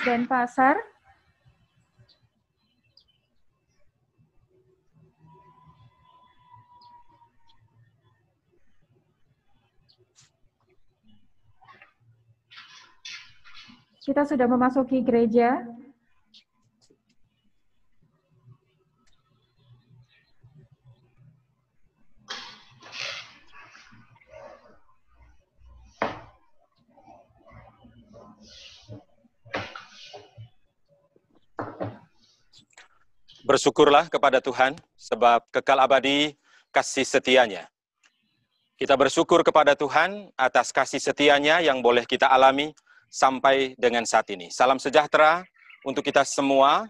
Denpasar. Kita sudah memasuki gereja. Bersyukurlah kepada Tuhan, sebab kekal abadi kasih setianya. Kita bersyukur kepada Tuhan atas kasih setianya yang boleh kita alami sampai dengan saat ini. Salam sejahtera untuk kita semua.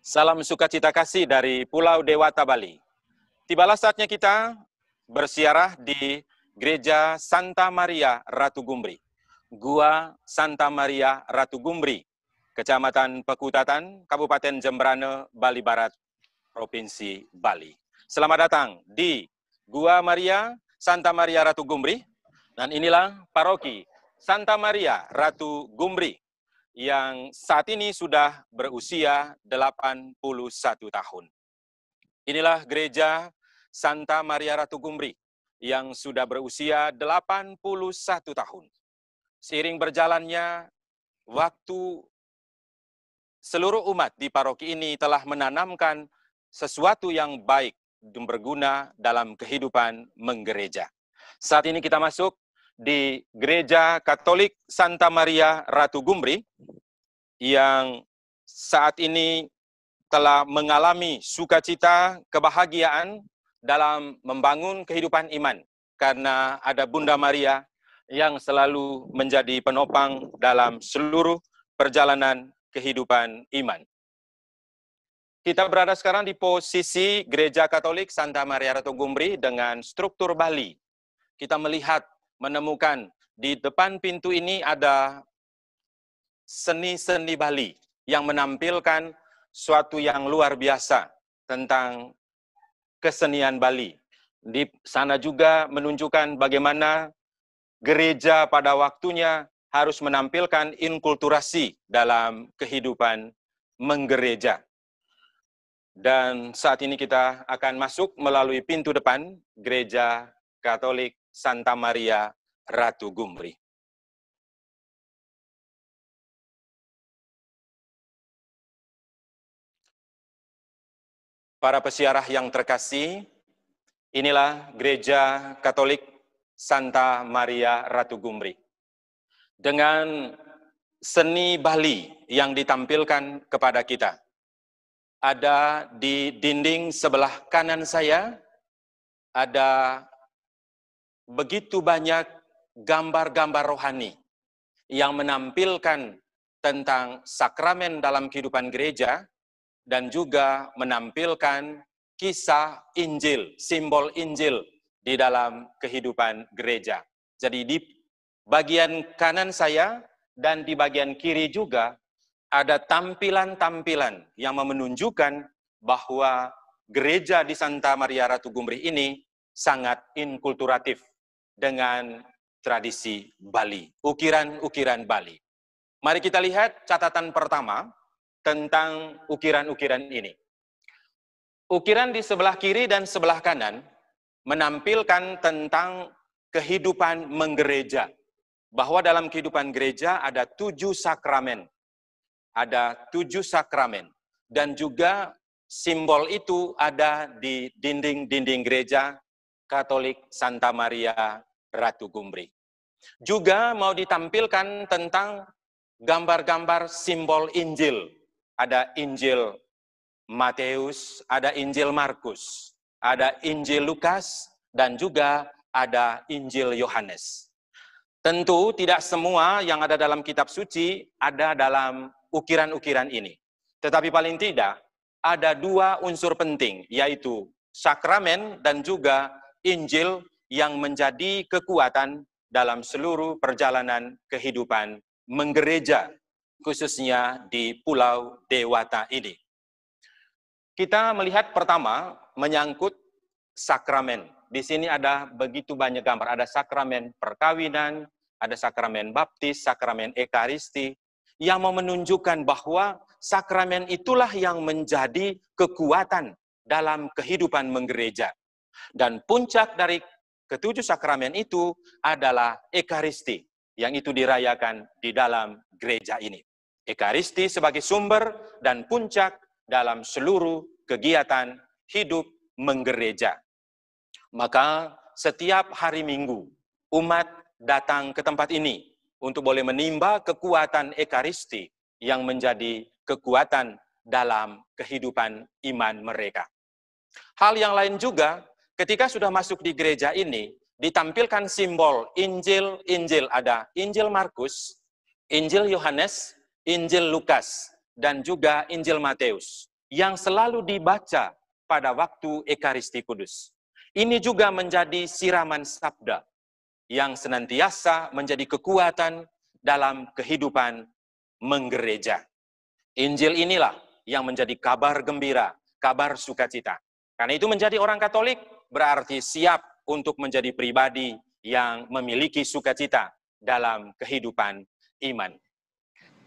Salam sukacita kasih dari Pulau Dewata, Bali. Tibalah saatnya kita bersiarah di Gereja Santa Maria Ratu Gumbri. Gua Santa Maria Ratu Gumbri, Kecamatan Pekutatan, Kabupaten Jembrane, Bali Barat, Provinsi Bali. Selamat datang di Gua Maria Santa Maria Ratu Gumbri, dan inilah paroki Santa Maria Ratu Gumbri yang saat ini sudah berusia 81 tahun. Inilah gereja Santa Maria Ratu Gumbri yang sudah berusia 81 tahun. Seiring berjalannya waktu, seluruh umat di paroki ini telah menanamkan sesuatu yang baik dan berguna dalam kehidupan menggereja. Saat ini kita masuk di Gereja Katolik Santa Maria Ratu Gumbri yang saat ini telah mengalami sukacita, kebahagiaan dalam membangun kehidupan iman karena ada Bunda Maria yang selalu menjadi penopang dalam seluruh perjalanan kehidupan iman. Kita berada sekarang di posisi Gereja Katolik Santa Maria Ratu Gumbri dengan struktur Bali. Kita melihat, menemukan di depan pintu ini ada seni-seni Bali yang menampilkan suatu yang luar biasa tentang kesenian Bali. Di sana juga menunjukkan bagaimana gereja pada waktunya harus menampilkan inkulturasi dalam kehidupan menggereja. Dan saat ini kita akan masuk melalui pintu depan Gereja Katolik Santa Maria Ratu Gumbri. Para pesiarah yang terkasih, inilah Gereja Katolik Santa Maria Ratu Gumbri. Dengan seni Bali yang ditampilkan kepada kita. Ada di dinding sebelah kanan saya, ada begitu banyak gambar-gambar rohani yang menampilkan tentang sakramen dalam kehidupan gereja dan juga menampilkan kisah Injil, simbol Injil di dalam kehidupan gereja. Jadi di bagian kanan saya dan di bagian kiri juga ada tampilan-tampilan yang menunjukkan bahwa gereja di Santa Maria Ratu Gumbri ini sangat inkulturatif dengan tradisi Bali, ukiran-ukiran Bali. Mari kita lihat catatan pertama tentang ukiran-ukiran ini. Ukiran di sebelah kiri dan sebelah kanan menampilkan tentang kehidupan menggereja. Bahwa dalam kehidupan gereja ada 7 sakramen. Ada 7 sakramen. Dan juga simbol itu ada di dinding-dinding gereja Katolik Santa Maria Ratu Gumbri. Juga mau ditampilkan tentang gambar-gambar simbol Injil. Ada Injil Matius, ada Injil Markus, ada Injil Lukas, dan juga ada Injil Yohanes. Tentu tidak semua yang ada dalam kitab suci ada dalam ukiran-ukiran ini. Tetapi paling tidak, ada 2 unsur penting, yaitu sakramen dan juga Injil yang menjadi kekuatan dalam seluruh perjalanan kehidupan menggereja, khususnya di Pulau Dewata ini. Kita melihat pertama menyangkut sakramen. Di sini ada begitu banyak gambar. Ada sakramen perkawinan, ada sakramen baptis, sakramen ekaristi, yang mau menunjukkan bahwa sakramen itulah yang menjadi kekuatan dalam kehidupan menggereja. Dan puncak dari ketujuh sakramen itu adalah Ekaristi, yang itu dirayakan di dalam gereja ini. Ekaristi sebagai sumber dan puncak dalam seluruh kegiatan hidup menggereja. Maka setiap hari Minggu, umat datang ke tempat ini untuk boleh menimba kekuatan Ekaristi yang menjadi kekuatan dalam kehidupan iman mereka. Hal yang lain juga, ketika sudah masuk di gereja ini, ditampilkan simbol Injil-Injil. Ada Injil Markus, Injil Yohanes, Injil Lukas, dan juga Injil Matius, yang selalu dibaca pada waktu Ekaristi Kudus. Ini juga menjadi siraman sabda, yang senantiasa menjadi kekuatan dalam kehidupan menggereja. Injil inilah yang menjadi kabar gembira, kabar sukacita. Karena itu menjadi orang Katolik berarti siap untuk menjadi pribadi yang memiliki sukacita dalam kehidupan iman.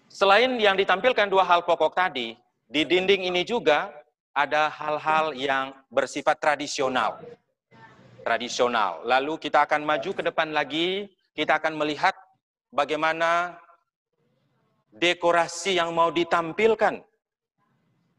Selain yang ditampilkan dua hal pokok tadi, di dinding ini juga ada hal-hal yang bersifat tradisional. Lalu kita akan maju ke depan lagi, kita akan melihat bagaimana dekorasi yang mau ditampilkan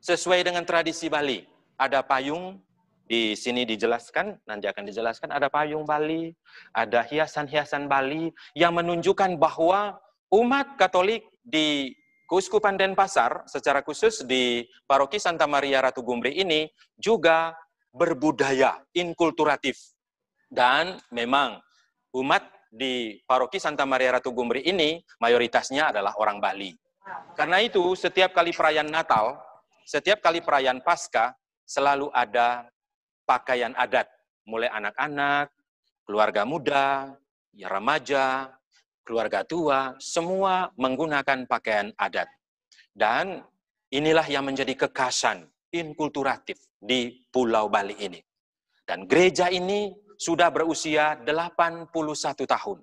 sesuai dengan tradisi Bali. Ada payung, di sini dijelaskan, nanti akan dijelaskan, ada payung Bali, ada hiasan-hiasan Bali yang menunjukkan bahwa umat Katolik di Keuskupan Denpasar, secara khusus di Paroki Santa Maria Ratu Gumbri ini, juga berbudaya, inkulturatif. Dan memang umat di Paroki Santa Maria Ratu Gumbri ini mayoritasnya adalah orang Bali. Karena itu setiap kali perayaan Natal, setiap kali perayaan Paskah selalu ada pakaian adat, mulai anak-anak, keluarga muda, ya remaja, keluarga tua, semua menggunakan pakaian adat. Dan inilah yang menjadi kekhasan inkulturatif di Pulau Bali ini. Dan gereja ini sudah berusia 81 tahun.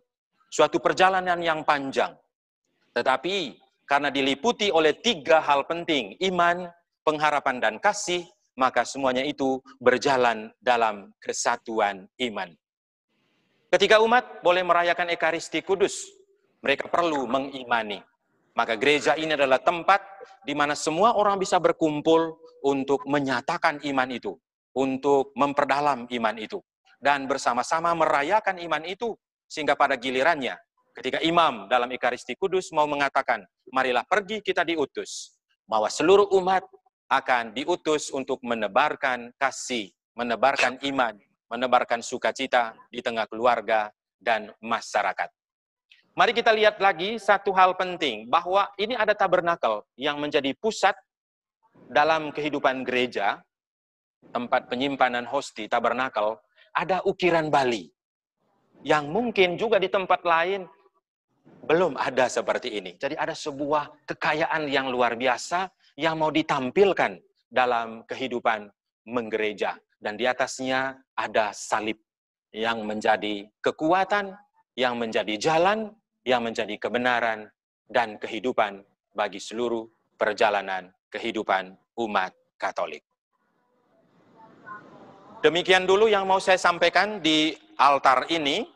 Suatu perjalanan yang panjang. Tetapi karena diliputi oleh 3 hal penting, iman, pengharapan, dan kasih, maka semuanya itu berjalan dalam kesatuan iman. Ketika umat boleh merayakan Ekaristi Kudus, mereka perlu mengimani. Maka gereja ini adalah tempat di mana semua orang bisa berkumpul untuk menyatakan iman itu, untuk memperdalam iman itu, dan bersama-sama merayakan iman itu, sehingga pada gilirannya, ketika imam dalam Ekaristi Kudus mau mengatakan, marilah pergi kita diutus, bahwa seluruh umat akan diutus untuk menebarkan kasih, menebarkan iman, menebarkan sukacita di tengah keluarga dan masyarakat. Mari kita lihat lagi satu hal penting, bahwa ini ada tabernakel yang menjadi pusat dalam kehidupan gereja, tempat penyimpanan hosti, tabernakel, ada ukiran Bali, yang mungkin juga di tempat lain belum ada seperti ini. Jadi ada sebuah kekayaan yang luar biasa yang mau ditampilkan dalam kehidupan menggereja. Dan di atasnya ada salib yang menjadi kekuatan, yang menjadi jalan, yang menjadi kebenaran, dan kehidupan bagi seluruh perjalanan kehidupan umat Katolik. Demikian dulu yang mau saya sampaikan di altar ini.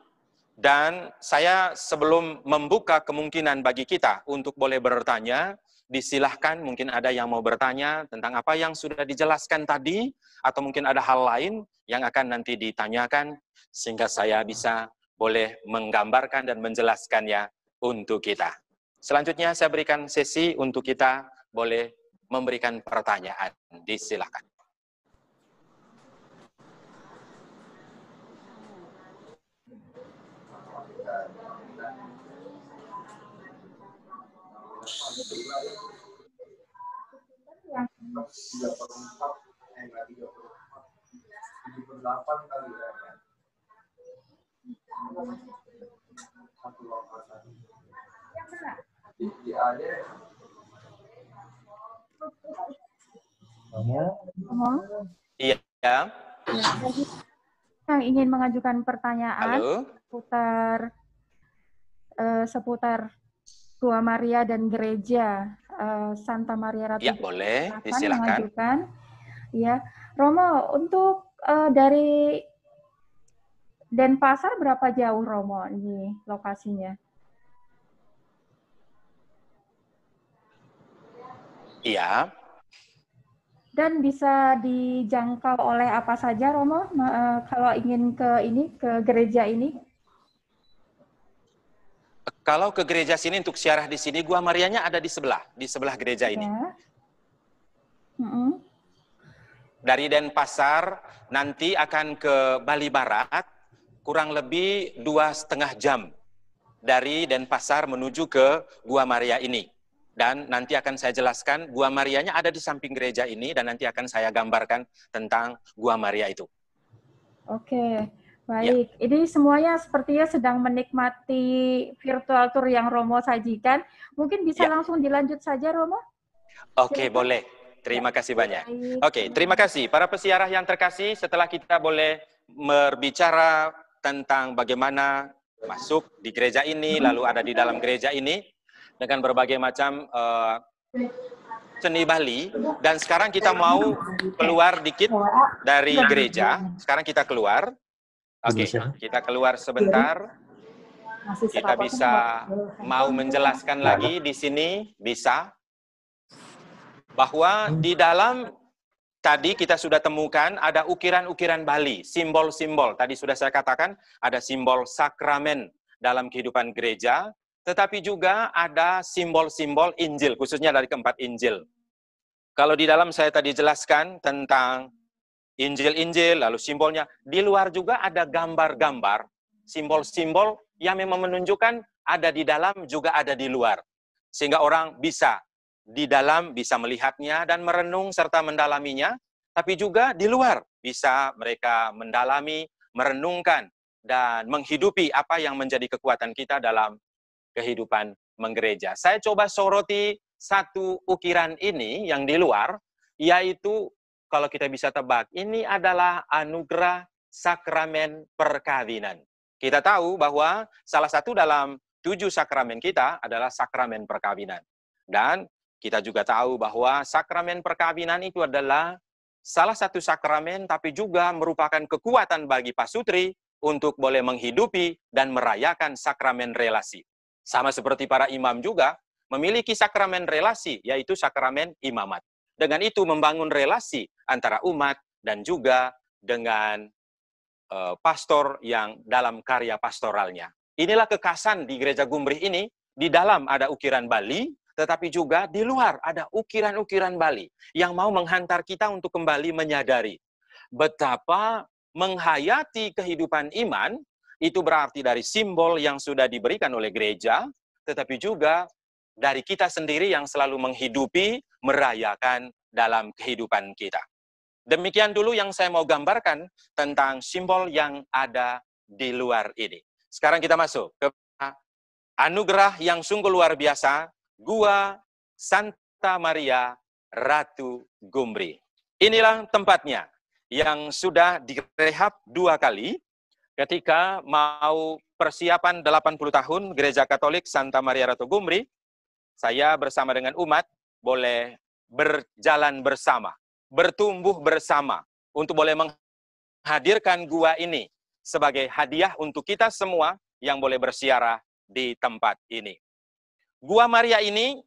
Dan saya sebelum membuka kemungkinan bagi kita untuk boleh bertanya, disilahkan mungkin ada yang mau bertanya tentang apa yang sudah dijelaskan tadi, atau mungkin ada hal lain yang akan nanti ditanyakan, sehingga saya bisa boleh menggambarkan dan menjelaskannya untuk kita. Selanjutnya saya berikan sesi untuk kita boleh memberikan pertanyaan. Disilahkan. Iya. Yang ingin mengajukan pertanyaan. Halo. Seputar Gua Maria dan Gereja Santa Maria Ratu. Ya, boleh. Akan Silakan. mengajukan. Ya, Romo, untuk dari Denpasar berapa jauh, Romo, ini lokasinya? Iya. Dan bisa dijangkau oleh apa saja, Romo, kalau ingin ke gereja ini? Kalau ke gereja sini untuk siarah di sini, Gua Marianya ada di sebelah gereja ini. Ya. Dari Denpasar nanti akan ke Bali Barat, kurang lebih 2,5 jam dari Denpasar menuju ke Gua Maria ini. Dan nanti akan saya jelaskan, Gua Marianya ada di samping gereja ini, dan nanti akan saya gambarkan tentang Gua Maria itu. Oke, baik. Ya. Ini semuanya sepertinya sedang menikmati virtual tour yang Romo sajikan. Mungkin bisa langsung dilanjut saja, Romo? Oke, boleh. Terima kasih banyak. Oke, terima kasih. Para pesiarah yang terkasih, setelah kita boleh berbicara tentang bagaimana masuk di gereja ini, lalu ada di dalam gereja ini, dengan berbagai macam seni Bali, dan sekarang kita mau keluar dikit dari gereja. Sekarang kita keluar. Oke, kita keluar sebentar. Kita bisa mau menjelaskan lagi di sini, bisa. Bahwa di dalam tadi kita sudah temukan ada ukiran-ukiran Bali, simbol-simbol. Tadi sudah saya katakan ada simbol sakramen dalam kehidupan gereja, tetapi juga ada simbol-simbol Injil, khususnya dari keempat Injil. Kalau di dalam saya tadi jelaskan tentang Injil-Injil, lalu simbolnya, di luar juga ada gambar-gambar, simbol-simbol yang memang menunjukkan ada di dalam juga ada di luar. Sehingga orang bisa di dalam bisa melihatnya dan merenung serta mendalaminya, tapi juga di luar bisa mereka mendalami, merenungkan, dan menghidupi apa yang menjadi kekuatan kita dalam kehidupan menggereja. Saya coba soroti satu ukiran ini yang di luar, yaitu kalau kita bisa tebak, ini adalah anugerah sakramen perkawinan. Kita tahu bahwa salah satu dalam 7 sakramen kita adalah sakramen perkawinan. Dan kita juga tahu bahwa sakramen perkawinan itu adalah salah satu sakramen, tapi juga merupakan kekuatan bagi pasutri untuk boleh menghidupi dan merayakan sakramen relasi. Sama seperti para imam juga memiliki sakramen relasi, yaitu sakramen imamat. Dengan itu membangun relasi antara umat dan juga dengan pastor yang dalam karya pastoralnya. Inilah kekhasan di Gereja Gumbrih ini. Di dalam ada ukiran Bali, tetapi juga di luar ada ukiran-ukiran Bali yang mau menghantar kita untuk kembali menyadari betapa menghayati kehidupan iman itu berarti dari simbol yang sudah diberikan oleh gereja, tetapi juga dari kita sendiri yang selalu menghidupi, merayakan dalam kehidupan kita. Demikian dulu yang saya mau gambarkan tentang simbol yang ada di luar ini. Sekarang kita masuk ke anugerah yang sungguh luar biasa, Gua Santa Maria Ratu Gumbrih. Inilah tempatnya yang sudah direhab 2 kali ketika mau persiapan 80 tahun Gereja Katolik Santa Maria Ratu Gumbrih. Saya bersama dengan umat boleh berjalan bersama, bertumbuh bersama untuk boleh menghadirkan gua ini sebagai hadiah untuk kita semua yang boleh bersiarah di tempat ini. Gua Maria ini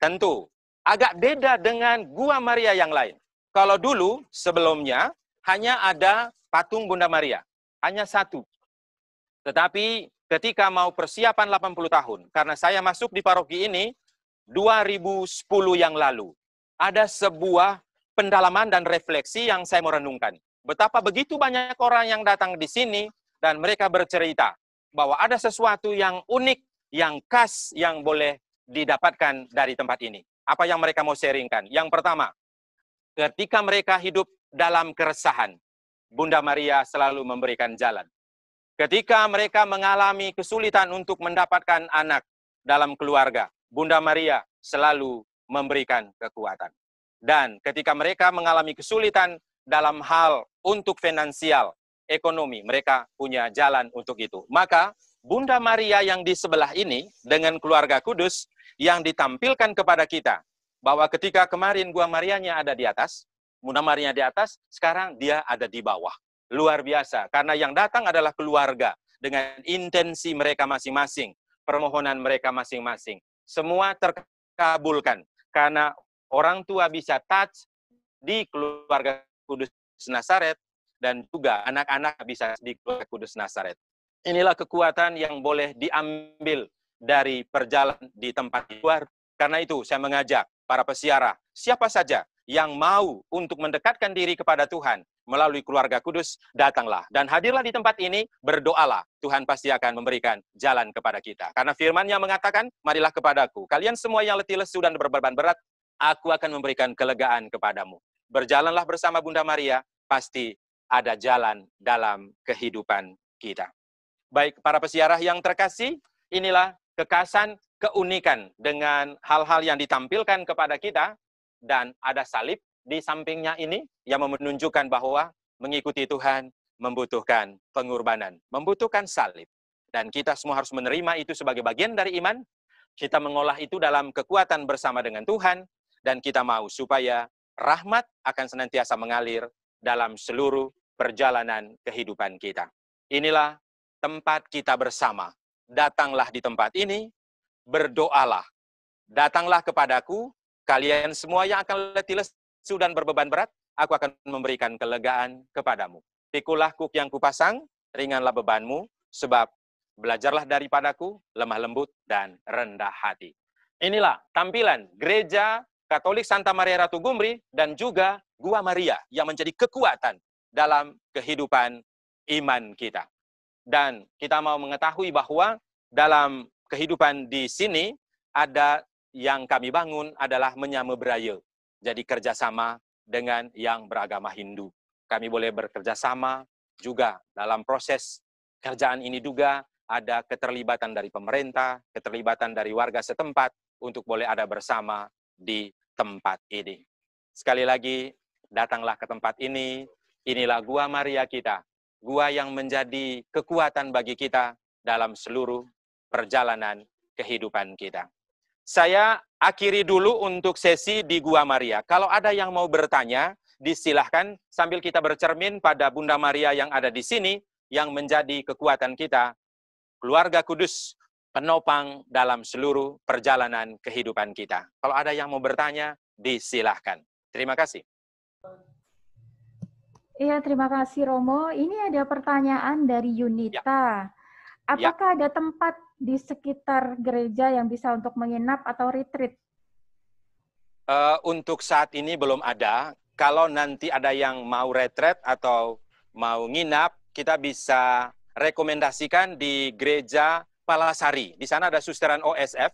tentu agak beda dengan Gua Maria yang lain. Kalau dulu sebelumnya hanya ada patung Bunda Maria, hanya satu. Tetapi ketika mau persiapan 80 tahun, karena saya masuk di paroki ini 2010 yang lalu, ada sebuah pendalaman dan refleksi yang saya mau renungkan. Betapa begitu banyak orang yang datang di sini dan mereka bercerita bahwa ada sesuatu yang unik, yang khas, yang boleh didapatkan dari tempat ini. Apa yang mereka mau sharingkan? Yang pertama, ketika mereka hidup dalam keresahan, Bunda Maria selalu memberikan jalan. Ketika mereka mengalami kesulitan untuk mendapatkan anak dalam keluarga, Bunda Maria selalu memberikan kekuatan. Dan ketika mereka mengalami kesulitan dalam hal untuk finansial, ekonomi, mereka punya jalan untuk itu. Maka Bunda Maria yang di sebelah ini dengan keluarga kudus yang ditampilkan kepada kita. Bahwa ketika kemarin Gua Marianya ada di atas, Bunda Maria di atas, sekarang dia ada di bawah. Luar biasa, karena yang datang adalah keluarga dengan intensi mereka masing-masing, permohonan mereka masing-masing. Semua terkabulkan, karena orang tua bisa touch di keluarga kudus Nazaret, dan juga anak-anak bisa di keluarga kudus Nazaret. Inilah kekuatan yang boleh diambil dari perjalanan di tempat luar. Karena itu saya mengajak para pesiara, siapa saja yang mau untuk mendekatkan diri kepada Tuhan melalui keluarga kudus, datanglah dan hadirlah di tempat ini, berdoalah. Tuhan pasti akan memberikan jalan kepada kita. Karena firman-Nya mengatakan, marilah kepadaku, kalian semua yang letih lesu dan berbeban berat, aku akan memberikan kelegaan kepadamu. Berjalanlah bersama Bunda Maria, pasti ada jalan dalam kehidupan kita. Baik, para pesiarah yang terkasih, inilah kekasan, keunikan dengan hal-hal yang ditampilkan kepada kita, dan ada salib di sampingnya ini yang menunjukkan bahwa mengikuti Tuhan membutuhkan pengorbanan, membutuhkan salib. Dan kita semua harus menerima itu sebagai bagian dari iman, kita mengolah itu dalam kekuatan bersama dengan Tuhan, dan kita mau supaya rahmat akan senantiasa mengalir dalam seluruh perjalanan kehidupan kita. Inilah tempat kita bersama. Datanglah di tempat ini, berdoalah. Datanglah kepadaku, kalian semua yang akan letih lesu dan berbeban berat, aku akan memberikan kelegaan kepadamu. Pikulah kuk yang kupasang, ringanlah bebanmu, sebab belajarlah daripadaku, lemah lembut dan rendah hati. Inilah tampilan Gereja Katolik Santa Maria Ratu Gumri dan juga Gua Maria yang menjadi kekuatan dalam kehidupan iman kita. Dan kita mau mengetahui bahwa dalam kehidupan di sini ada yang kami bangun adalah menyame beraya. Jadi kerjasama dengan yang beragama Hindu. Kami boleh bekerjasama juga dalam proses kerjaan ini juga ada keterlibatan dari pemerintah, keterlibatan dari warga setempat untuk boleh ada bersama di tempat ini. Sekali lagi, datanglah ke tempat ini. Inilah Gua Maria kita. Gua yang menjadi kekuatan bagi kita dalam seluruh perjalanan kehidupan kita. Saya akhiri dulu untuk sesi di Gua Maria. Kalau ada yang mau bertanya, disilahkan sambil kita bercermin pada Bunda Maria yang ada di sini, yang menjadi kekuatan kita, keluarga kudus, penopang dalam seluruh perjalanan kehidupan kita. Kalau ada yang mau bertanya, disilahkan. Terima kasih. Iya, terima kasih Romo. Ini ada pertanyaan dari Yunita. Apakah ada tempat di sekitar gereja yang bisa untuk menginap atau retreat? Untuk saat ini belum ada. Kalau nanti ada yang mau retreat atau mau nginap, kita bisa rekomendasikan di Gereja Palasari. Di sana ada susteran OSF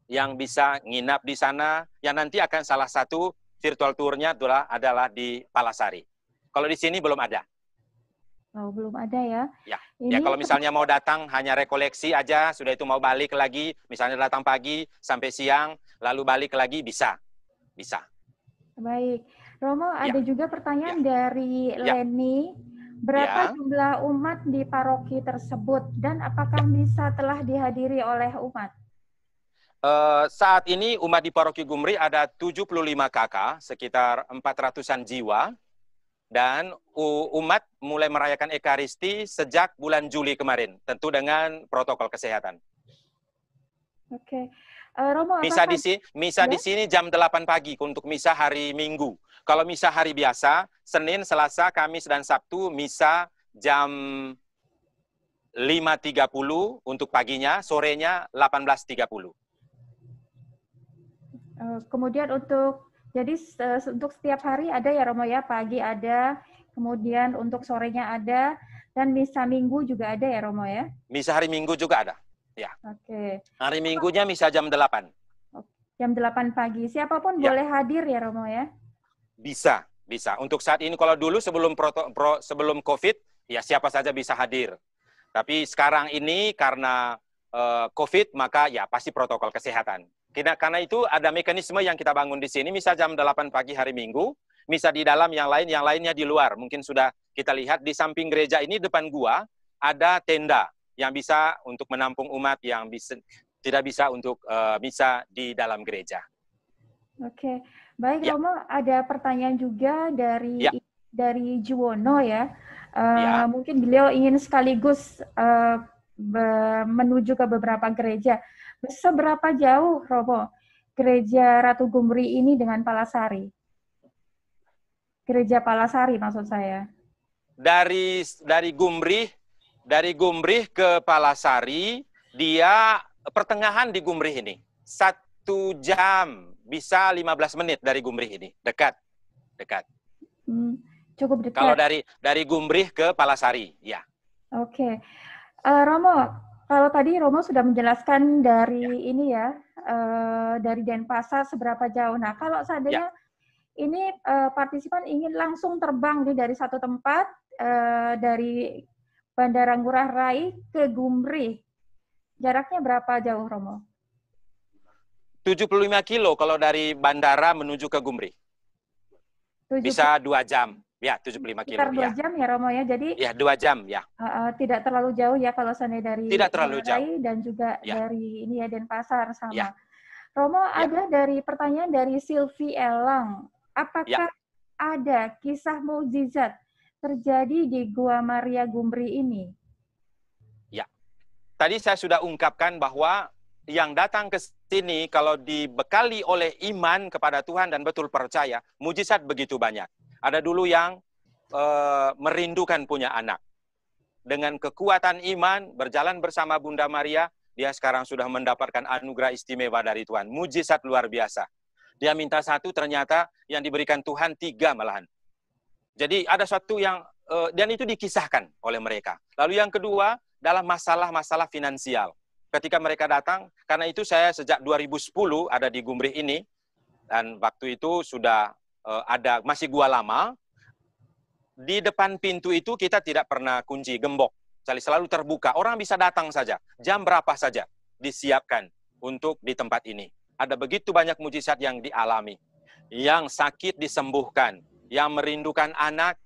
yang bisa nginap di sana. Yang nanti akan salah satu virtual tour-nya adalah di Palasari. Kalau di sini belum ada. Oh, belum ada ya? Ya, ya kalau misalnya mau datang hanya rekoleksi aja, sudah itu mau balik lagi, misalnya datang pagi sampai siang, lalu balik lagi, bisa. Bisa. Baik. Romo, ada juga pertanyaan dari Leni. Berapa jumlah umat di paroki tersebut dan apakah misa telah dihadiri oleh umat? Saat ini umat di paroki Gumri ada 75 kakak, sekitar 400-an jiwa. Dan umat mulai merayakan Ekaristi sejak bulan Juli kemarin, tentu dengan protokol kesehatan. Oke. Romo, misa di sini jam 8 pagi untuk misa hari Minggu. Kalau misa hari biasa, Senin, Selasa, Kamis, dan Sabtu, misa jam 5.30 untuk paginya, sorenya 18.30. Kemudian jadi untuk setiap hari ada ya Romo ya, pagi ada, kemudian untuk sorenya ada, dan misa Minggu juga ada ya Romo ya? Misa hari Minggu juga ada, ya. Oke. Hari Minggunya misa jam 8. Jam 8 pagi, siapapun boleh hadir ya Romo ya? Bisa. Untuk saat ini, kalau dulu sebelum COVID, ya siapa saja bisa hadir. Tapi sekarang ini karena COVID, maka ya pasti protokol kesehatan. Karena itu ada mekanisme yang kita bangun di sini, misa jam 8 pagi hari Minggu, misa di dalam yang lainnya di luar. Mungkin sudah kita lihat di samping gereja ini, depan gua, ada tenda yang bisa untuk menampung umat yang tidak bisa untuk misa di dalam gereja. Oke, baik Ya. Romo, ada pertanyaan juga dari Juwono ya. Mungkin beliau ingin sekaligus menuju ke beberapa gereja. Seberapa jauh Romo gereja Ratu Gumri ini dengan Palasari? Gereja Palasari maksud saya. Dari Gumrih ke Palasari, dia pertengahan di Gumrih ini. 1 jam, bisa 15 menit dari Gumrih ini. Dekat. Cukup dekat. Kalau dari Gumrih ke Palasari, ya. Oke. Romo, kalau tadi Romo sudah menjelaskan dari ini ya, dari Denpasar seberapa jauh. Nah, kalau seandainya ini partisipan ingin langsung terbang nih dari satu tempat, dari Bandara Ngurah Rai ke Gumrih, jaraknya berapa jauh, Romo? 75 kilo kalau dari bandara menuju ke Gumrih. Bisa 2 jam. Ya, 75 kilo. Sekitar 2 jam ya, Romo ya. Jadi ya 2 jam ya. Tidak terlalu jauh ya kalau seandainya dari tidak terlalu jauh dan juga dari ini ya Denpasar sama. Ya. Romo, ada dari pertanyaan dari Silvi Elang. Apakah ada kisah mukjizat terjadi di Gua Maria Gumri ini? Ya. Tadi saya sudah ungkapkan bahwa yang datang ke sini kalau dibekali oleh iman kepada Tuhan dan betul percaya, mukjizat begitu banyak. Ada dulu yang merindukan punya anak. Dengan kekuatan iman, berjalan bersama Bunda Maria, dia sekarang sudah mendapatkan anugerah istimewa dari Tuhan. Mujizat luar biasa. Dia minta 1, ternyata yang diberikan Tuhan 3 malahan. Jadi ada suatu yang, dan itu dikisahkan oleh mereka. Lalu yang kedua, dalam masalah-masalah finansial. Ketika mereka datang, karena itu saya sejak 2010 ada di Gumrih ini, dan waktu itu sudah masih gua lama. Di depan pintu itu kita tidak pernah kunci, gembok. Jadi selalu terbuka, orang bisa datang saja, jam berapa saja disiapkan untuk di tempat ini. Ada begitu banyak mujizat yang dialami. Yang sakit disembuhkan, yang merindukan anak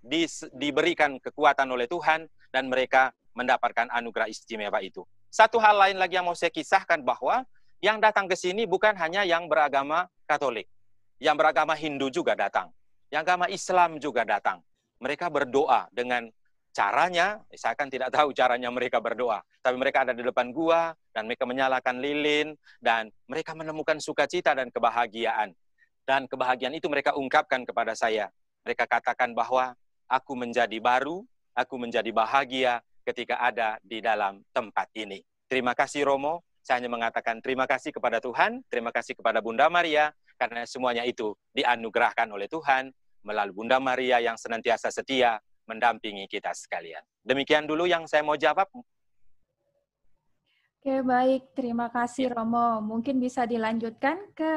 diberikan kekuatan oleh Tuhan, dan mereka mendapatkan anugerah istimewa itu. Satu hal lain lagi yang mau saya kisahkan bahwa yang datang ke sini bukan hanya yang beragama Katolik. Yang beragama Hindu juga datang. Yang agama Islam juga datang. Mereka berdoa dengan caranya, saya kan tidak tahu caranya mereka berdoa. Tapi mereka ada di depan gua, dan mereka menyalakan lilin, dan mereka menemukan sukacita dan kebahagiaan. Dan kebahagiaan itu mereka ungkapkan kepada saya. Mereka katakan bahwa aku menjadi baru, aku menjadi bahagia ketika ada di dalam tempat ini. Terima kasih Romo, saya hanya mengatakan terima kasih kepada Tuhan, terima kasih kepada Bunda Maria, karena semuanya itu dianugerahkan oleh Tuhan melalui Bunda Maria yang senantiasa setia mendampingi kita sekalian. Demikian dulu yang saya mau jawab. Oke, baik. Terima kasih Romo. Mungkin bisa dilanjutkan ke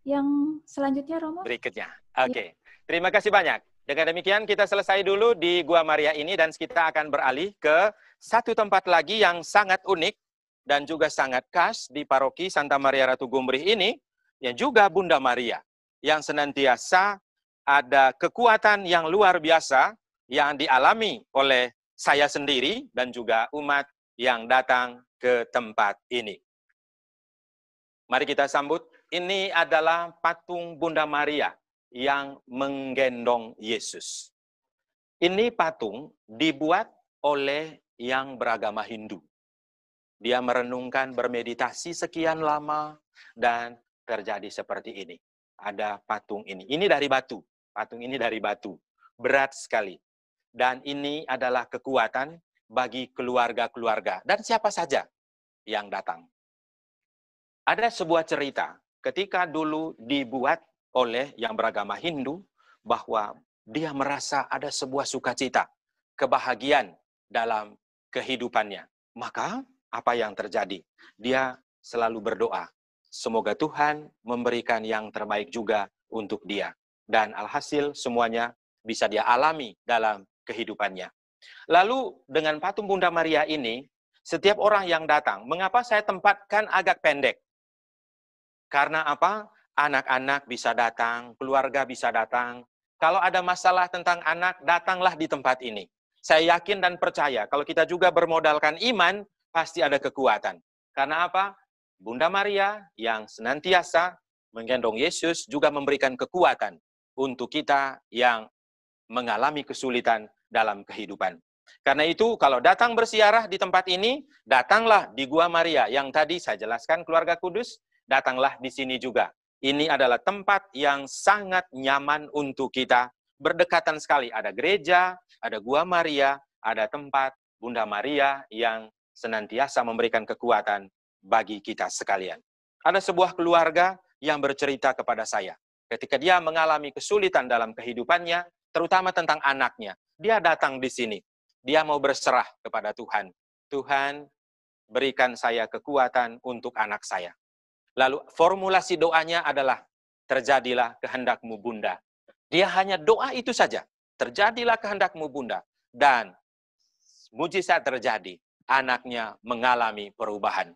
yang selanjutnya, Romo? Berikutnya. Oke. Terima kasih banyak. Dengan demikian kita selesai dulu di Gua Maria ini, dan kita akan beralih ke satu tempat lagi yang sangat unik dan juga sangat khas di paroki Santa Maria Ratu Gumrih ini, yang juga Bunda Maria, yang senantiasa ada kekuatan yang luar biasa yang dialami oleh saya sendiri dan juga umat yang datang ke tempat ini. Mari kita sambut. Ini adalah patung Bunda Maria yang menggendong Yesus. Ini patung dibuat oleh yang beragama Hindu. Dia merenungkan, bermeditasi sekian lama, dan terjadi seperti ini. Ada patung ini. Ini dari batu. Patung ini dari batu. Berat sekali. Dan ini adalah kekuatan bagi keluarga-keluarga. Dan siapa saja yang datang. Ada sebuah cerita. Ketika dulu dibuat oleh yang beragama Hindu, bahwa dia merasa ada sebuah sukacita, kebahagiaan dalam kehidupannya. Maka, apa yang terjadi? Dia selalu berdoa. Semoga Tuhan memberikan yang terbaik juga untuk dia. Dan alhasil semuanya bisa dia alami dalam kehidupannya. Lalu dengan patung Bunda Maria ini, setiap orang yang datang, mengapa saya tempatkan agak pendek? Karena apa? Anak-anak bisa datang, keluarga bisa datang. Kalau ada masalah tentang anak, datanglah di tempat ini. Saya yakin dan percaya kalau kita juga bermodalkan iman, pasti ada kekuatan. Karena apa? Bunda Maria yang senantiasa menggendong Yesus juga memberikan kekuatan untuk kita yang mengalami kesulitan dalam kehidupan. Karena itu, kalau datang bersiarah di tempat ini, datanglah di Gua Maria yang tadi saya jelaskan, keluarga kudus, datanglah di sini juga. Ini adalah tempat yang sangat nyaman untuk kita. Berdekatan sekali, ada gereja, ada Gua Maria, ada tempat Bunda Maria yang senantiasa memberikan kekuatan bagi kita sekalian. Ada sebuah keluarga yang bercerita kepada saya. Ketika dia mengalami kesulitan dalam kehidupannya, terutama tentang anaknya, dia datang di sini. Dia mau berserah kepada Tuhan. Tuhan, berikan saya kekuatan untuk anak saya. Lalu formulasi doanya adalah, terjadilah kehendak-Mu Bunda. Dia hanya doa itu saja. Terjadilah kehendak-Mu Bunda. Dan mujizat terjadi. Anaknya mengalami perubahan.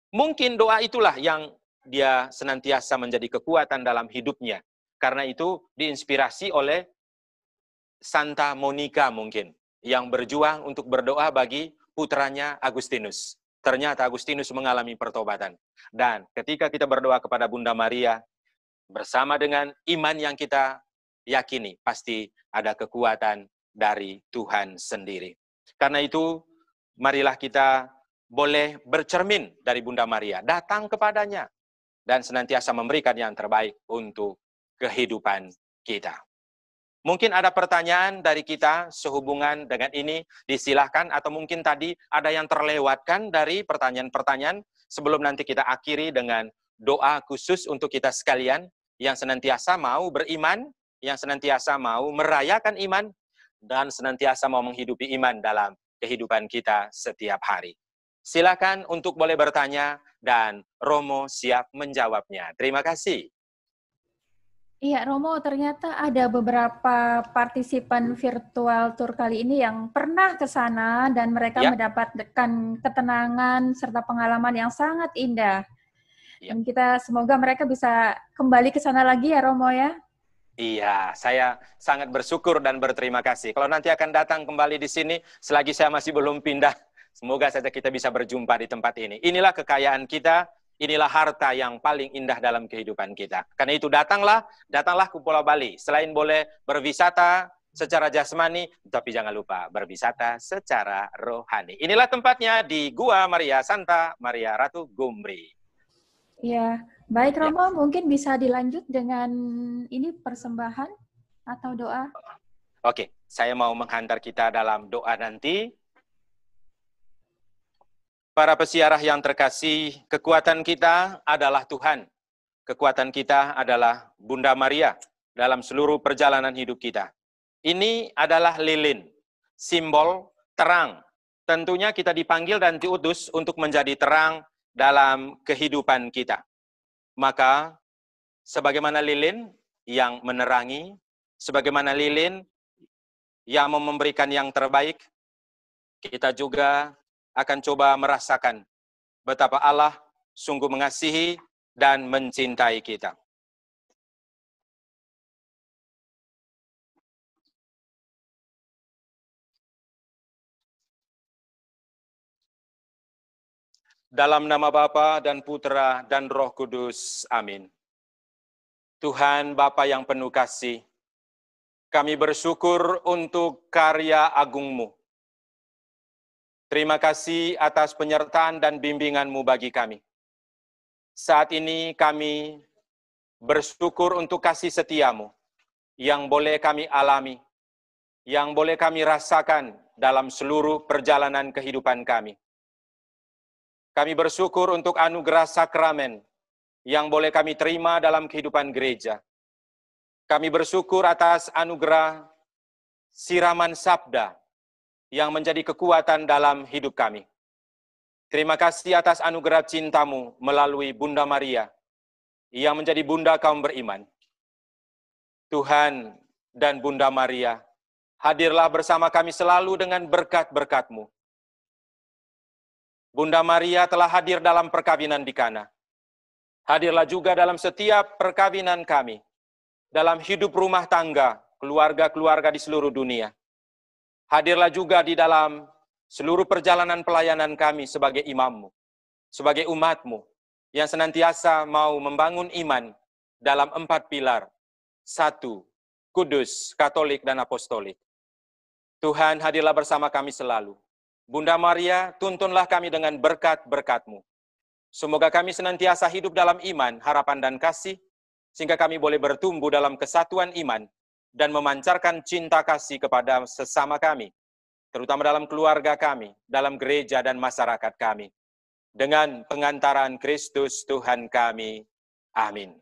Mungkin doa itulah yang dia senantiasa menjadi kekuatan dalam hidupnya. Karena itu diinspirasi oleh Santa Monica mungkin, yang berjuang untuk berdoa bagi putranya Agustinus. Ternyata Agustinus mengalami pertobatan. Dan ketika kita berdoa kepada Bunda Maria, bersama dengan iman yang kita yakini, pasti ada kekuatan dari Tuhan sendiri. Karena itu, marilah kita boleh bercermin dari Bunda Maria, datang kepadanya, dan senantiasa memberikan yang terbaik untuk kehidupan kita. Mungkin ada pertanyaan dari kita sehubungan dengan ini, disilahkan, atau mungkin tadi ada yang terlewatkan dari pertanyaan-pertanyaan, sebelum nanti kita akhiri dengan doa khusus untuk kita sekalian, yang senantiasa mau beriman, yang senantiasa mau merayakan iman, dan senantiasa mau menghidupi iman dalam kehidupan kita setiap hari. Silakan untuk boleh bertanya, dan Romo siap menjawabnya. Terima kasih. Iya, Romo, ternyata ada beberapa partisipan virtual tour kali ini yang pernah ke sana dan mereka mendapatkan ketenangan serta pengalaman yang sangat indah. Dan kita semoga mereka bisa kembali ke sana lagi ya, Romo ya. Iya, saya sangat bersyukur dan berterima kasih. Kalau nanti akan datang kembali di sini, selagi saya masih belum pindah, semoga saja kita bisa berjumpa di tempat ini. Inilah kekayaan kita. Inilah harta yang paling indah dalam kehidupan kita. Karena itu datanglah ke Pulau Bali. Selain boleh berwisata secara jasmani, tapi jangan lupa berwisata secara rohani. Inilah tempatnya di Gua Maria Santa Maria Ratu Gumbri. Ya, baik Romo, mungkin bisa dilanjut dengan ini persembahan atau doa. Oke, saya mau menghantar kita dalam doa nanti. Para pesiarah yang terkasih, kekuatan kita adalah Tuhan. Kekuatan kita adalah Bunda Maria dalam seluruh perjalanan hidup kita. Ini adalah lilin, simbol terang. Tentunya kita dipanggil dan diutus untuk menjadi terang dalam kehidupan kita. Maka, sebagaimana lilin yang menerangi, sebagaimana lilin yang memberikan yang terbaik, kita juga akan coba merasakan betapa Allah sungguh mengasihi dan mencintai kita. Dalam nama Bapa dan Putra dan Roh Kudus. Amin. Tuhan Bapa yang penuh kasih, kami bersyukur untuk karya agung-Mu. Terima kasih atas penyertaan dan bimbingan-Mu bagi kami. Saat ini kami bersyukur untuk kasih setia-Mu yang boleh kami alami, yang boleh kami rasakan dalam seluruh perjalanan kehidupan kami. Kami bersyukur untuk anugerah sakramen yang boleh kami terima dalam kehidupan gereja. Kami bersyukur atas anugerah siraman sabda yang menjadi kekuatan dalam hidup kami. Terima kasih atas anugerah cinta-Mu melalui Bunda Maria yang menjadi bunda kaum beriman. Tuhan dan Bunda Maria, hadirlah bersama kami selalu dengan berkat-berkat-Mu. Bunda Maria telah hadir dalam perkawinan di Kana. Hadirlah juga dalam setiap perkawinan kami, dalam hidup rumah tangga, keluarga-keluarga di seluruh dunia. Hadirlah juga di dalam seluruh perjalanan pelayanan kami sebagai imam-Mu, sebagai umat-Mu, yang senantiasa mau membangun iman dalam 4 pilar. 1, kudus, katolik, dan apostolik. Tuhan, hadirlah bersama kami selalu. Bunda Maria, tuntunlah kami dengan berkat-berkat-Mu. Semoga kami senantiasa hidup dalam iman, harapan, dan kasih, sehingga kami boleh bertumbuh dalam kesatuan iman dan memancarkan cinta kasih kepada sesama kami, terutama dalam keluarga kami, dalam gereja dan masyarakat kami. Dengan pengantaran Kristus Tuhan kami. Amin.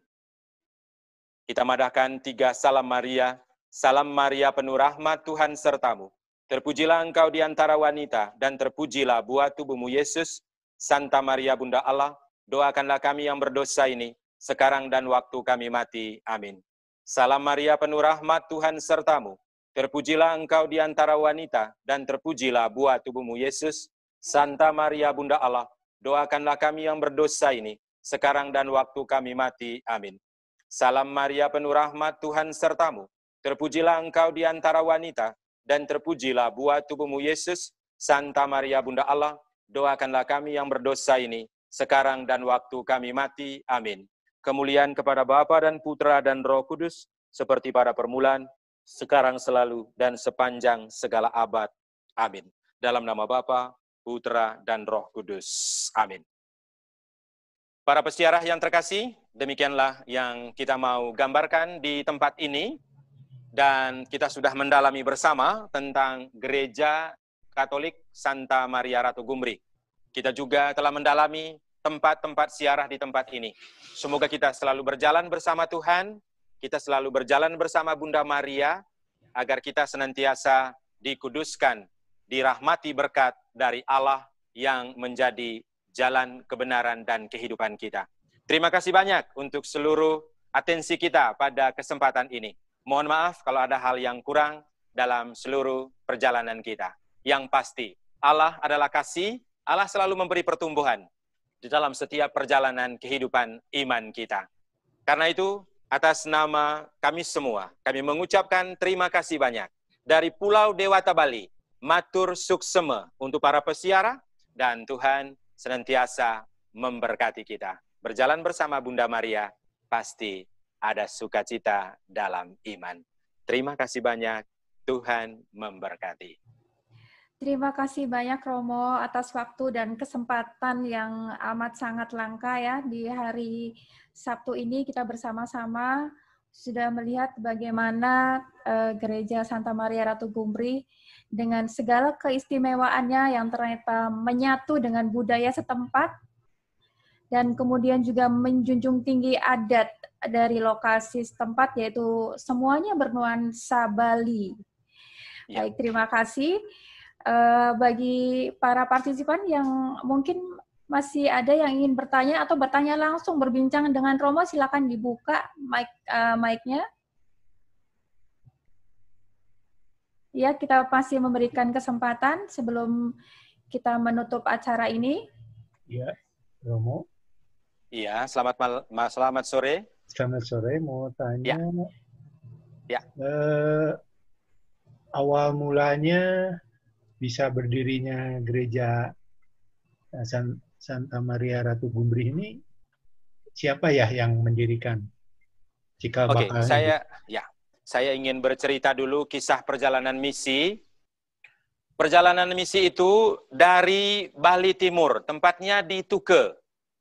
Kita madahkan 3 salam Maria. Salam Maria penuh rahmat, Tuhan sertamu. Terpujilah engkau di antara wanita, dan terpujilah buah tubuhmu Yesus. Santa Maria Bunda Allah, doakanlah kami yang berdosa ini, sekarang dan waktu kami mati. Amin. Salam Maria penuh rahmat, Tuhan sertamu. Terpujilah engkau di antara wanita, dan terpujilah buah tubuhmu Yesus. Santa Maria Bunda Allah, doakanlah kami yang berdosa ini, sekarang dan waktu kami mati. Amin. Salam Maria penuh rahmat, Tuhan sertamu. Terpujilah engkau di antara wanita, dan terpujilah buah tubuhmu Yesus. Santa Maria Bunda Allah, doakanlah kami yang berdosa ini, sekarang dan waktu kami mati. Amin. Kemuliaan kepada Bapa dan Putra dan Roh Kudus, seperti pada permulaan, sekarang selalu, dan sepanjang segala abad. Amin. Dalam nama Bapa, Putra, dan Roh Kudus. Amin. Para peziarah yang terkasih, demikianlah yang kita mau gambarkan di tempat ini. Dan kita sudah mendalami bersama tentang Gereja Katolik Santa Maria Ratu Gumbri. Kita juga telah mendalami tempat-tempat ziarah di tempat ini. Semoga kita selalu berjalan bersama Tuhan, kita selalu berjalan bersama Bunda Maria, agar kita senantiasa dikuduskan, dirahmati berkat dari Allah yang menjadi jalan kebenaran dan kehidupan kita. Terima kasih banyak untuk seluruh atensi kita pada kesempatan ini. Mohon maaf kalau ada hal yang kurang dalam seluruh perjalanan kita. Yang pasti, Allah adalah kasih, Allah selalu memberi pertumbuhan di dalam setiap perjalanan kehidupan iman kita. Karena itu, atas nama kami semua, kami mengucapkan terima kasih banyak. Dari Pulau Dewata Bali, matur suksema untuk para peziarah, dan Tuhan senantiasa memberkati kita. Berjalan bersama Bunda Maria, pasti ada sukacita dalam iman. Terima kasih banyak, Tuhan memberkati. Terima kasih banyak Romo atas waktu dan kesempatan yang amat sangat langka ya. Di hari Sabtu ini kita bersama-sama sudah melihat bagaimana Gereja Santa Maria Ratu Gumbri dengan segala keistimewaannya yang ternyata menyatu dengan budaya setempat dan kemudian juga menjunjung tinggi adat dari lokasi setempat, yaitu semuanya bernuansa Bali. Ya. Baik, terima kasih. Bagi para partisipan yang mungkin masih ada yang ingin bertanya atau bertanya langsung berbincang dengan Romo, silakan dibuka mic-nya. Ya, kita masih memberikan kesempatan sebelum kita menutup acara ini. Ya, Romo. Iya, selamat sore. Selamat sore, mau tanya. Ya. Awal mulanya bisa berdirinya Gereja Santa Maria Ratu Gumbri ini siapa ya yang mendirikan? Oke, saya ingin bercerita dulu kisah perjalanan misi. Perjalanan misi itu dari Bali Timur, tempatnya di Tuke.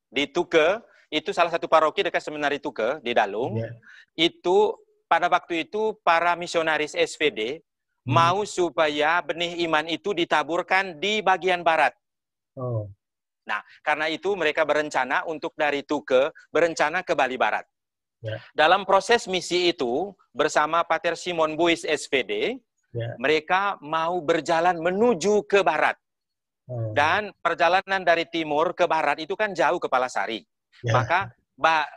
Di Tuke, itu salah satu paroki dekat Seminari Tuke, di Dalung. Yeah. Itu, pada waktu itu, para misionaris SVD mau supaya benih iman itu ditaburkan di bagian barat. Oh. Nah, karena itu mereka berencana untuk dari Tuke, berencana ke Bali Barat. Yeah. Dalam proses misi itu, bersama Pater Simon Buis SVD, mereka mau berjalan menuju ke barat. Oh. Dan perjalanan dari timur ke barat itu kan jauh ke Palasari. Maka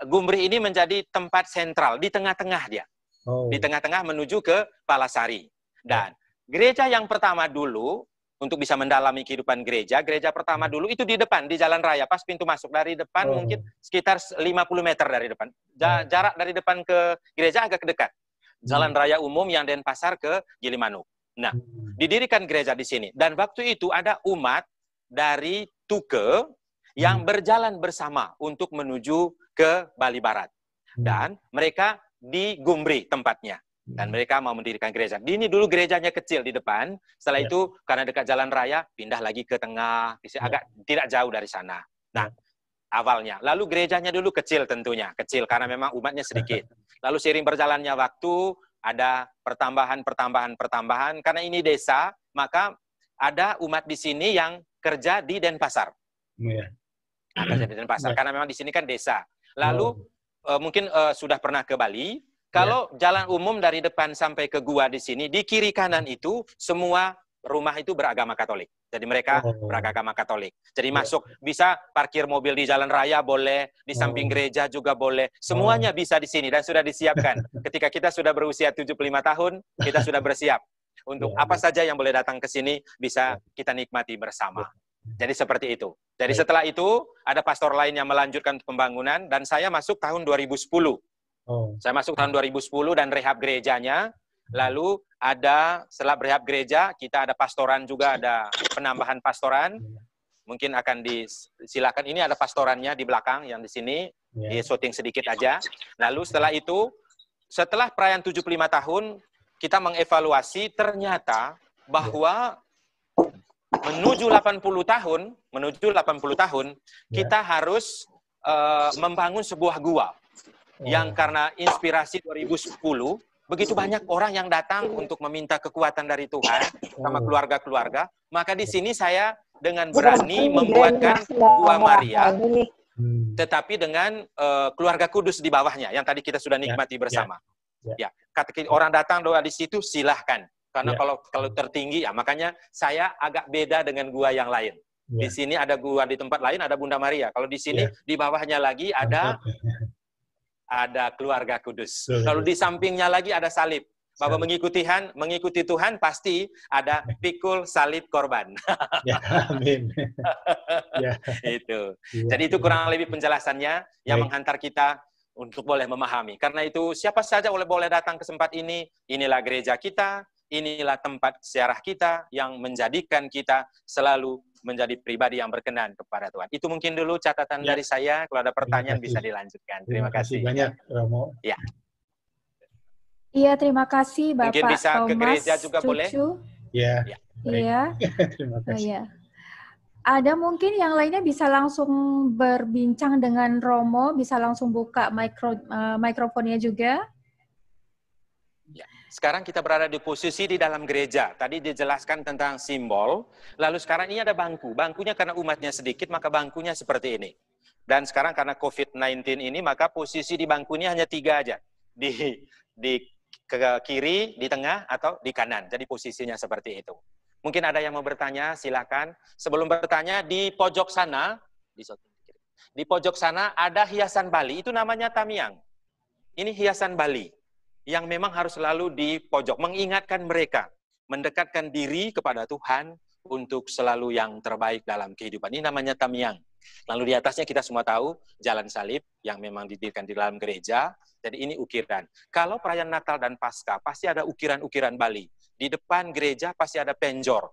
Gumbri ini menjadi tempat sentral, di tengah-tengah dia. Oh. Di tengah-tengah menuju ke Palasari. Dan gereja yang pertama dulu, untuk bisa mendalami kehidupan gereja pertama dulu itu di depan, di jalan raya, pas pintu masuk. Dari depan mungkin sekitar 50 meter dari depan. Jarak dari depan ke gereja agak dekat. Jalan raya umum yang Denpasar ke Gilimanuk. Nah, didirikan gereja di sini. Dan waktu itu ada umat dari Tuke yang berjalan bersama untuk menuju ke Bali Barat. Dan mereka di Gumbri tempatnya. Dan mereka mau mendirikan gereja. Ini dulu gerejanya kecil di depan. Setelah itu, karena dekat jalan raya, pindah lagi ke tengah. Agak tidak jauh dari sana. Nah, awalnya. Lalu gerejanya dulu kecil tentunya. Kecil karena memang umatnya sedikit. Lalu seiring berjalannya waktu, ada pertambahan. Karena ini desa, maka ada umat di sini yang kerja di Denpasar. Kerja di Denpasar. Karena memang di sini kan desa. Lalu, mungkin sudah pernah ke Bali. Kalau jalan umum dari depan sampai ke gua di sini, di kiri kanan itu semua rumah itu beragama Katolik. Jadi mereka beragama Katolik. Jadi masuk, bisa parkir mobil di jalan raya boleh, di samping gereja juga boleh. Semuanya bisa di sini dan sudah disiapkan. Ketika kita sudah berusia 75 tahun, kita sudah bersiap untuk apa saja yang boleh datang ke sini bisa kita nikmati bersama. Jadi seperti itu. Jadi setelah itu ada pastor lain yang melanjutkan pembangunan dan saya masuk tahun 2010. Saya masuk tahun 2010 dan rehab gerejanya. Lalu ada setelah rehab gereja, kita ada pastoran juga, ada penambahan pastoran. Mungkin akan disilakan. Ini ada pastorannya di belakang, yang di sini. Di syuting sedikit aja. Lalu setelah itu, setelah perayaan 75 tahun, kita mengevaluasi ternyata bahwa menuju 80 tahun, kita harus membangun sebuah gua. Yang karena inspirasi 2010, begitu banyak orang yang datang untuk meminta kekuatan dari Tuhan sama keluarga-keluarga, maka di sini saya dengan berani membuatkan Gua Maria, tetapi dengan keluarga kudus di bawahnya, yang tadi kita sudah nikmati bersama. Ya, kata orang datang doa di situ, silahkan. Karena kalau tertinggi, ya makanya saya agak beda dengan gua yang lain. Di sini ada gua, di tempat lain ada Bunda Maria. Kalau di sini, di bawahnya lagi ada keluarga kudus. Lalu di sampingnya lagi ada salib. Bahwa mengikuti Tuhan pasti ada pikul salib korban. Amin. Itu. Jadi itu kurang lebih penjelasannya yang menghantar kita untuk boleh memahami. Karena itu siapa saja boleh datang ke tempat ini. Inilah gereja kita, inilah tempat ziarah kita yang menjadikan kita selalu menjadi pribadi yang berkenan kepada Tuhan. Itu mungkin dulu catatan dari saya. Kalau ada pertanyaan bisa dilanjutkan. Terima kasih banyak, Romo. Ya. Iya, terima kasih Bapak mungkin bisa Thomas ke gereja juga Cucu. boleh? Ya. Iya. Terima kasih. Iya. Ada mungkin yang lainnya bisa langsung berbincang dengan Romo, bisa langsung buka mikrofonnya juga. Sekarang kita berada di posisi di dalam gereja. Tadi dijelaskan tentang simbol. Lalu sekarang ini ada bangku. Bangkunya karena umatnya sedikit, maka bangkunya seperti ini. Dan sekarang karena COVID-19 ini, maka posisi di bangku ini hanya 3 aja. Di ke kiri, di tengah, atau di kanan. Jadi posisinya seperti itu. Mungkin ada yang mau bertanya, silakan. Sebelum bertanya, di pojok sana, di pojok sana ada hiasan Bali. Itu namanya tamiang. Ini hiasan Bali. Yang memang harus selalu di pojok, mengingatkan mereka, mendekatkan diri kepada Tuhan untuk selalu yang terbaik dalam kehidupan. Ini namanya tamiang. Lalu di atasnya kita semua tahu, jalan salib yang memang didirikan di dalam gereja, jadi ini ukiran. Kalau perayaan Natal dan Paskah, pasti ada ukiran-ukiran Bali. Di depan gereja pasti ada penjor,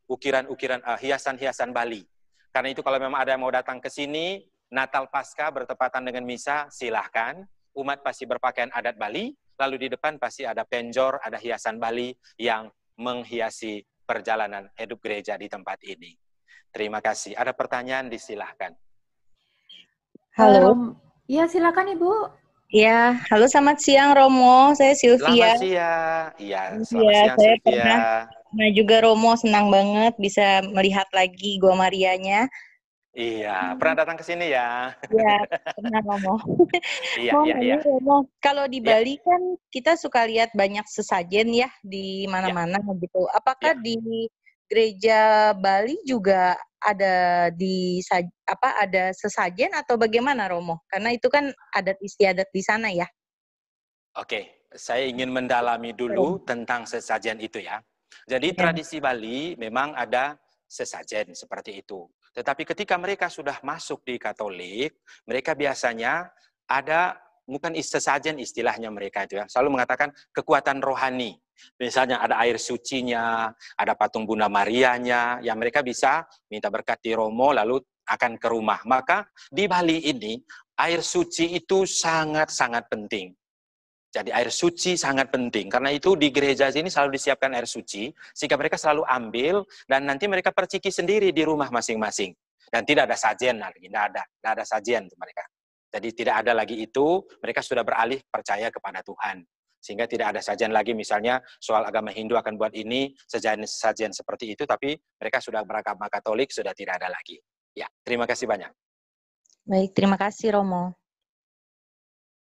ukiran-ukiran, hiasan-hiasan Bali. Karena itu kalau memang ada yang mau datang ke sini, Natal Paskah bertepatan dengan misa, silahkan. Umat pasti berpakaian adat Bali, lalu di depan pasti ada penjor, ada hiasan Bali yang menghiasi perjalanan hidup gereja di tempat ini. Terima kasih. Ada pertanyaan, disilahkan. Halo. Ya, silakan Ibu. Ya, halo, selamat siang Romo. Saya Sylvia. Selamat siang. Iya, selamat siang saya Sylvia. Pernah juga Romo, senang banget bisa melihat lagi Gua Marianya. Iya, pernah datang ke sini ya? Iya, pernah Romo. Iya. Romo, kalau di Bali kan kita suka lihat banyak sesajen ya di mana-mana gitu. Apakah di gereja Bali juga ada ada sesajen atau bagaimana Romo? Karena itu kan adat istiadat di sana ya. Oke, saya ingin mendalami dulu tentang sesajen itu ya. Jadi tradisi Bali memang ada sesajen seperti itu. Tetapi ketika mereka sudah masuk di Katolik, mereka biasanya ada bukan sesajen istilahnya mereka itu ya, selalu mengatakan kekuatan rohani. Misalnya ada air sucinya, ada patung Bunda Marianya, yang mereka bisa minta berkat di Romo lalu akan ke rumah. Maka di Bali ini air suci itu sangat-sangat penting. Jadi air suci sangat penting, karena itu di gereja sini selalu disiapkan air suci, sehingga mereka selalu ambil, dan nanti mereka perciki sendiri di rumah masing-masing. Dan tidak ada sajian lagi, tidak ada sajian untuk mereka. Jadi tidak ada lagi itu, mereka sudah beralih percaya kepada Tuhan. Sehingga tidak ada sajian lagi, misalnya soal agama Hindu akan buat ini, sajian seperti itu, tapi mereka sudah beragama Katolik, sudah tidak ada lagi. Ya, terima kasih banyak. Baik, terima kasih Romo.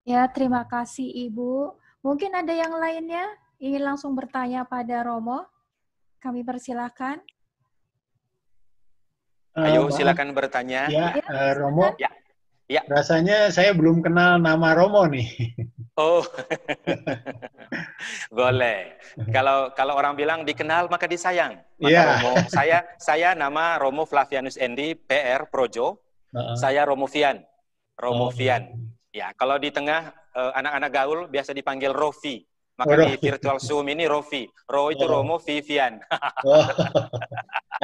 Ya, terima kasih Ibu. Mungkin ada yang lainnya ingin langsung bertanya pada Romo? Kami persilahkan. Ayo, silakan bertanya. Ya, Romo. Ya. Ya. Rasanya saya belum kenal nama Romo nih. Oh, boleh. Kalau orang bilang dikenal maka disayang. Maka Romo, saya nama Romo Flavianus Endi, PR Projo. Saya Romo Fian. Ya, kalau di tengah anak-anak gaul biasa dipanggil Rofi. Maka di virtual Zoom ini Rofi. Itu Romo Vivian.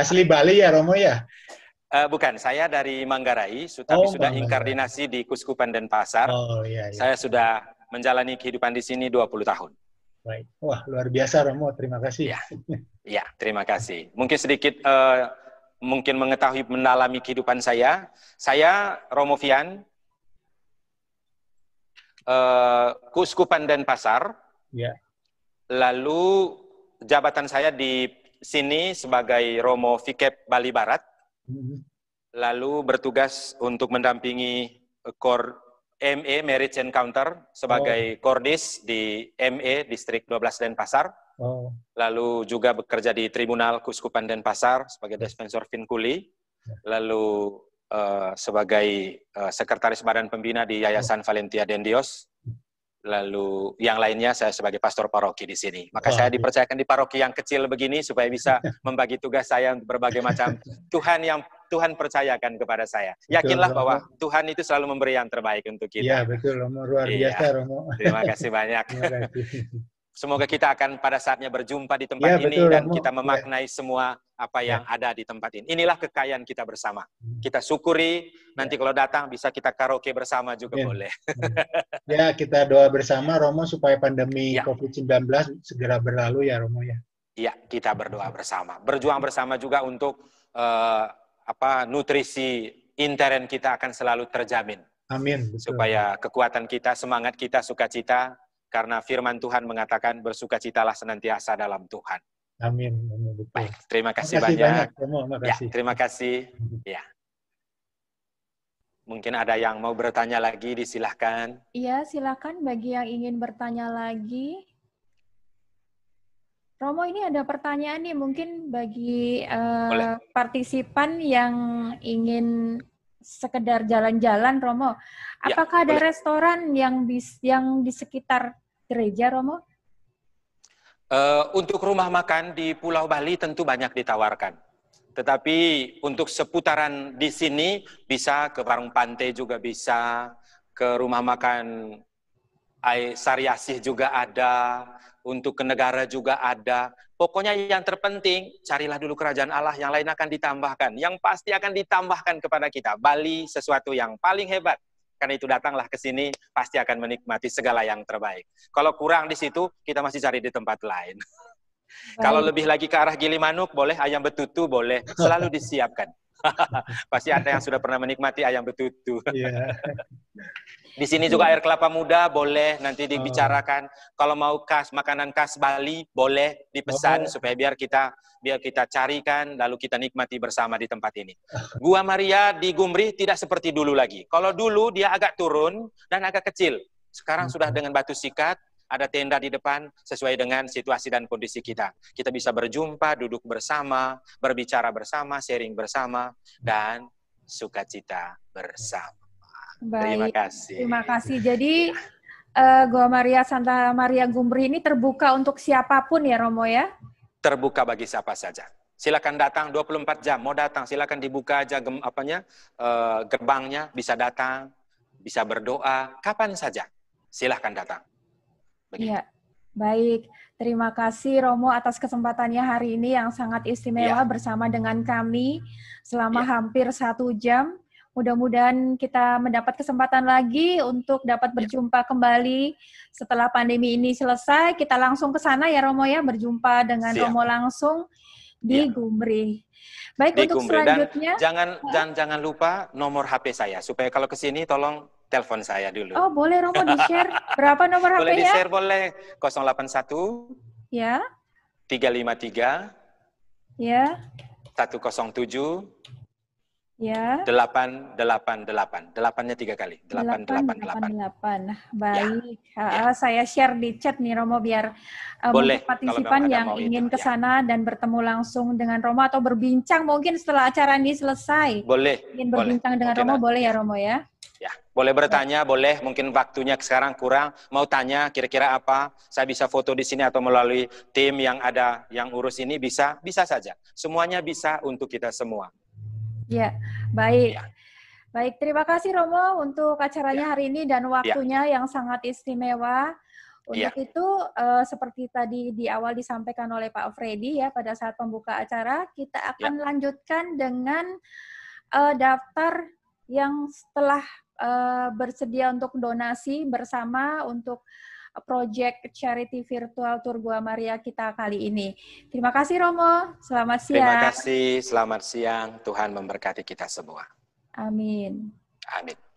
Asli Bali ya Romo ya? Bukan, saya dari Manggarai, tapi sudah inkardinasi di Kuskupan Denpasar. Iya. Saya sudah menjalani kehidupan di sini 20 tahun. Baik. Wah, luar biasa Romo, terima kasih. Ya, terima kasih. Mungkin sedikit mungkin mengetahui mendalami kehidupan saya. Saya Romo Fian, Kuskupan Denpasar. Ya. Lalu jabatan saya di sini sebagai Romo Vikep Bali Barat. Lalu bertugas untuk mendampingi ME Marriage Encounter sebagai Kordis di ME Distrik 12 Denpasar. Lalu juga bekerja di Tribunal Kuskupan Denpasar sebagai Dispensor Vinculi. Lalu sebagai Sekretaris Badan Pembina di Yayasan Valentia Dendios. Lalu yang lainnya saya sebagai pastor paroki di sini. Maka saya dipercayakan di paroki yang kecil begini supaya bisa membagi tugas saya untuk berbagai macam Tuhan yang Tuhan percayakan kepada saya. Yakinlah bahwa Tuhan itu selalu memberi yang terbaik untuk kita. Iya, betul Romo, luar biasa Romo. Terima kasih banyak. Terima kasih. Semoga kita akan pada saatnya berjumpa di tempat ini dan kita memaknai semua apa yang ada di tempat ini. Inilah kekayaan kita bersama. Kita syukuri, nanti kalau datang bisa kita karaoke bersama juga boleh. Ya, kita doa bersama Romo supaya pandemi COVID-19 segera berlalu ya Romo ya. Iya, kita berdoa bersama. Berjuang bersama juga untuk nutrisi intern kita akan selalu terjamin. Amin. Betul. Supaya kekuatan kita, semangat kita, sukacita, karena firman Tuhan mengatakan bersukacitalah senantiasa dalam Tuhan. Amin. Betul. Baik, terima kasih banyak. Ya, terima kasih. Ya. Mungkin ada yang mau bertanya lagi, disilahkan. Iya, silakan bagi yang ingin bertanya lagi. Romo, ini ada pertanyaan nih mungkin bagi partisipan yang ingin sekedar jalan-jalan, Romo. Apakah ada restoran yang di sekitar gereja, Romo? Untuk rumah makan di Pulau Bali tentu banyak ditawarkan. Tetapi untuk seputaran di sini bisa ke warung pantai juga bisa, ke rumah makan Sariasih juga ada, untuk ke negara juga ada. Pokoknya yang terpenting, carilah dulu kerajaan Allah, yang lain akan ditambahkan. Yang pasti akan ditambahkan kepada kita. Bali sesuatu yang paling hebat. Karena itu datanglah ke sini, pasti akan menikmati segala yang terbaik. Kalau kurang di situ, kita masih cari di tempat lain. Kalau lebih lagi ke arah Gilimanuk, boleh, ayam betutu boleh, selalu disiapkan. Pasti ada yang sudah pernah menikmati ayam betutu. Di sini juga air kelapa muda boleh, nanti dibicarakan. Kalau mau makanan khas Bali, boleh dipesan supaya biar kita carikan, lalu kita nikmati bersama di tempat ini. Gua Maria di Gumri tidak seperti dulu lagi. Kalau dulu dia agak turun dan agak kecil. Sekarang sudah dengan batu sikat, ada tenda di depan sesuai dengan situasi dan kondisi kita. Kita bisa berjumpa, duduk bersama, berbicara bersama, sharing bersama, dan sukacita bersama. Baik. Terima kasih. Terima kasih. Jadi Gua Maria Santa Maria Gumri ini terbuka untuk siapapun ya Romo ya? Terbuka bagi siapa saja. Silakan datang 24 jam. Mau datang silakan dibuka aja gerbangnya, bisa datang, bisa berdoa kapan saja. silahkan datang. Begitu. Iya, baik. Terima kasih Romo atas kesempatannya hari ini yang sangat istimewa bersama dengan kami selama hampir 1 jam. Mudah-mudahan kita mendapat kesempatan lagi untuk dapat berjumpa kembali setelah pandemi ini selesai. Kita langsung ke sana ya Romo ya, berjumpa dengan Romo langsung di Gumri. Baik, di untuk Gumri. selanjutnya. Dan jangan lupa nomor HP saya, supaya kalau ke sini tolong telepon saya dulu. Oh, boleh Romo di-share. Berapa nomor HP-nya? Boleh di-share, boleh. 081 ya 353 ya 107 ya 888. 8-nya 3 kali. 888. Baik. Saya share di chat nih Romo biar boleh, partisipan yang ingin ke sana dan bertemu langsung dengan Romo atau berbincang mungkin setelah acara ini selesai. Boleh. Ingin berbincang dengan Romo boleh ya Romo ya? Ya, boleh bertanya, boleh. Mungkin waktunya sekarang kurang. Mau tanya kira-kira apa? Saya bisa foto di sini atau melalui tim yang ada yang urus ini bisa saja. Semuanya bisa untuk kita semua. Ya, baik. Ya. Baik, terima kasih Romo untuk acaranya hari ini dan waktunya yang sangat istimewa. Untuk itu, seperti tadi di awal disampaikan oleh Pak Freddy ya, pada saat pembuka acara, kita akan lanjutkan dengan daftar yang setelah bersedia untuk donasi bersama untuk Project Charity Virtual Tour Gua Maria kita kali ini. Terima kasih Romo, selamat siang. Terima kasih, selamat siang. Tuhan memberkati kita semua. Amin. Amin.